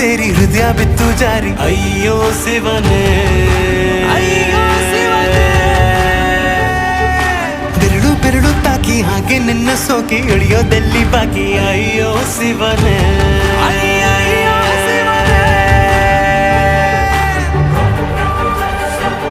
ಸೇರಿ ಹೃದಯ ಬಿತ್ತು ಜಾರಿ. ಅಯ್ಯೋ ಶಿವನೇ, ಬೆರಳು ತಾಕಿ ಹಾಗೆ ನಿನ್ನ ಸೋಕಿ ಇಳಿಯೋದೆಲ್ಲಿ ಬಾಕಿ. ಅಯ್ಯೋ ಶಿವನೇ.